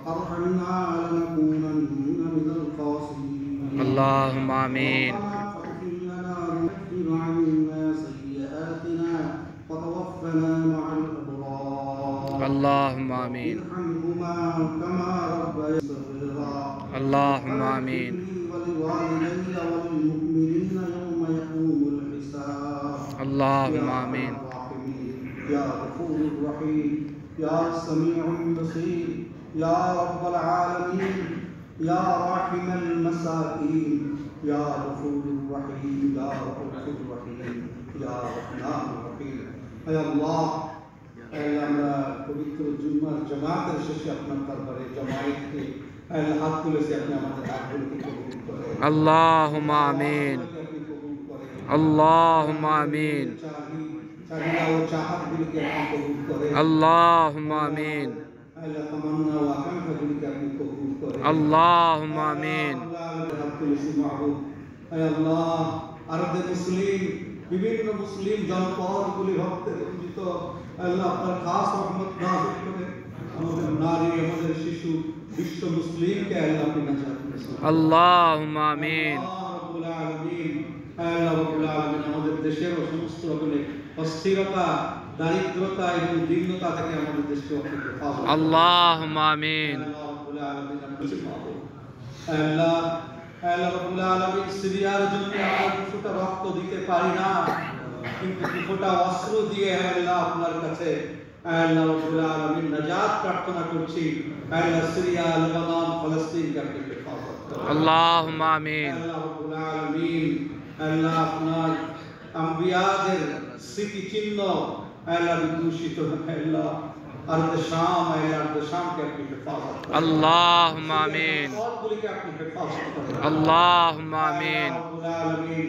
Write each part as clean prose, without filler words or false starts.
وترحمنا لنكونن من الخاسرين. اللهم آمين. فاغفر لنا وكفر عنا سيئاتنا وتوفنا مع الأبرار. اللهم آمين. ارحمهما كما ربياني صغيرا. اللهم آمين. ولوالدي وللمؤمنين يوم يقوم الحساب. اللهم آمين. يا غفور رحيم يا سميع بصير يا رب العالمين يا راحم المساكين يا غفور رحيم يا رؤوف رحيم يا رحمن رحيم. اے اللہ আমরা পবিত্র জুম্মার জামাতের শেষে আপনার দরবারে জমায়েত কে হাত তুলেছি, আপনি আমাদের হাতগুলোকে কবুল করেন। আল্লাহুম্মা আমিন। আল্লাহুম্মা আমিন। চাহিদা ও চাহতগুলোকে আপনি কবুল করেন। আল্লাহুম্মা আমিন। আল্লাহ তামান্না ও আকাঙ্ক্ষাগুলোকে আপনি কবুল করেন। আল্লাহুম্মা আমিন। হাত তুলেছি মাহবুব। হে আল্লাহ, আরবে মুসলিম বিভিন্ন মুসলিম জনপদগুলি ভক্তের রঞ্জিত আল্লাহ আপনার খাস রহমত নাযিল করে আমাদের নারী, আমাদের শিশু, বিশ্ব মুসলিমকে আল্লাহ আপনি নাজাত দিন। আল্লাহুম্মা আমিন। রব্বুল আলামিন, আল্লাহ রব্বুল আলামিন আমাদের দেশের সমস্ত রকমের অস্থিরতা, দারিদ্রতা এবং দীনতা থেকে আমাদের দেশকে হেফাজত করুন। আল্লাহুম্মা আমিন। আল্লাহ রব্বুল আলামিন আপনি মাবুদ। আল্লাহ রব্বুল আলামিন সিরিয়ার জন্য আমরা কিছুটা রক্ত দিতে পারি না, কিন্তু কিছুটা অস্ত্র দিয়ে আল্লাহ আপনার কাছে আল্লাহ রব্বুল আলামিন নাজাত প্রার্থনা করছি। আল্লাহ সিরিয়া, লেবানন, ফলস্তিনকে আপনি হেফাজত করুন। আল্লাহুম্মা আমিন। আল্লাহ রব্বুল আলামিন আল্লাহ আপনার আম্বিয়াদের স্মৃতিচিহ্ন আল্লাহ বিদূষিত আল্লাহ আরদ শাম, আরদ শামকে আপনি হেফাজত করুন। আল্লাহুম্মা আমিন। সবগুলিকে আপনি হেফাজত করুন। আল্লাহুম্মা আমিন। রব্বুল আলামিন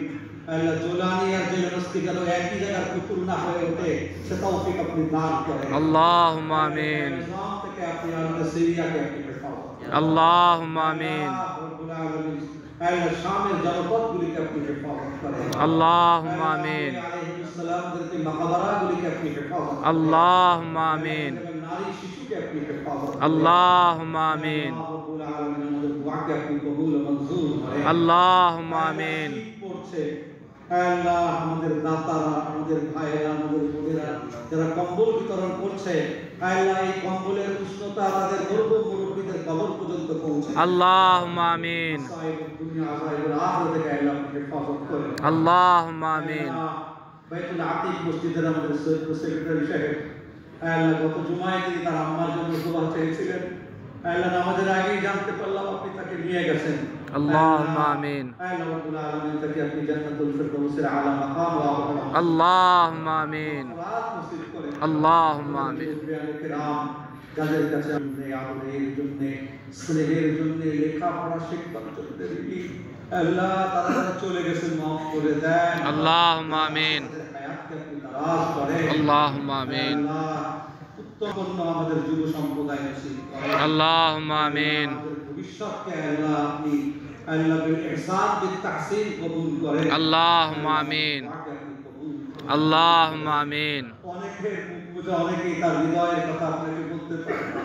আল্লাহ জুলানি আর জেলনস্তি যেন একই জায়গার কুকুর না হয়ে ওঠে, সে তৌফিক আপনি দান করেন। আল্লাহুম্মা আমিন। নিজাম থেকে আপনি আরদ সিরিয়াকে আপনি হেফাজত করুন। আল্লাহুম্মা আমিন। রব্বুল আলামিন আল্লাহ শামের জনপদগুলিকে আপনি হেফাজত করেন। আল্লাহুম্মা আমিন। আলাইহিস সালামদেরকে মাকাবারাগুলিকে আপনি হেফাজত করেন। আল্লাহুম্মা আমিন। নারী শিশুকে আপনি হেফাজত করেন। আল্লাহুম্মা আমিন। রব্বুল আলামিন আমাদের দোয়াকে আপনি কবুল ও মঞ্জুর করেন। আল্লাহুম্মা আমিন। পড়ছে আল্লাহ আমাদের দাতারা, আমাদের ভাইয়েরা, আমাদের বোনেরা যারা কম্বল বিতরণ করছে, আল্লাহ এই কম্বলের উষ্ণতা তাদের গর্ভ মুরব্বীদের কবর পর্যন্ত পৌঁছে। আল্লাহুম্মা আমিন। দুনিয়া আযাবের আখিরাত থেকে আল্লাহ আপনি হেফাজত করেন। আল্লাহুম্মা আমিন। বাইতুল আতিক মসজিদের আমাদের সেক্রেটারি সাহেব আল্লাহ গত জুমায় তিনি তার আম্মার জন্য দোয়া চেয়েছিলেন। আল্লাহ নামাজের আগেই জানতে পারলাম আপনি তাকে নিয়ে গেছেন। আল্লাহুম্মা আমিন। আল্লাহ রাব্বুল আলামিন তাকে আপনি জান্নাতুল ফিরদাউসের আলা মাকাম ওয়া আলা আল্লাহুম্মা আমিন। রাত নসিব করেন। আল্লাহুম্মা আমিন। কিরাম যাদের কাছে আপনি আদরের জন্য, স্নেহের জন্য, লেখাপড়া শিক্ষার জন্য আল্লাহ তারা চলে গেছেন, মাফ করে দেন। আল্লাহুম্মা আমিন। হায়াতকে আপনি দারাজ করেন। আল্লাহুম্মা আমিন। উত্তম আমাদের যুব সম্প্রদায় নসিব করেন। আল্লাহুম্মা আমিন। ভবিষ্যৎকে আল্লাহ আপনি আল্লাহ বিল ইহসান বিল তাহসিন কবুল করেন। আল্লাহুম্মা আমিন। আল্লাহুম্মা আমিন। অনেকের মুখ বুঝে অনেকেই তার হৃদয়ের কথা আপনাকে বলতে পারে না।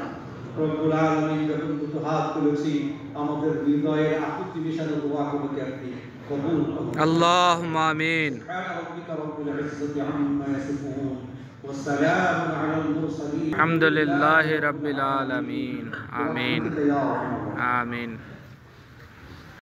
রব্বুল আলামিন যখন দুটো হাত তুলেছি, আমাদের হৃদয়ের আকুতি মিশানো দোয়াগুলোকে আপনি কবুল করুন। আল্লাহুম্মা আমিন। সুবহান রাব্বিকা রাব্বিল ইজ্জাতি আম্মা ইয়াসিফুন ওয়া সালামুন আলাল মুরসালিন আলহামদুলিল্লাহি রাব্বিল আলামিন। আমিন। আমিন। আমিন।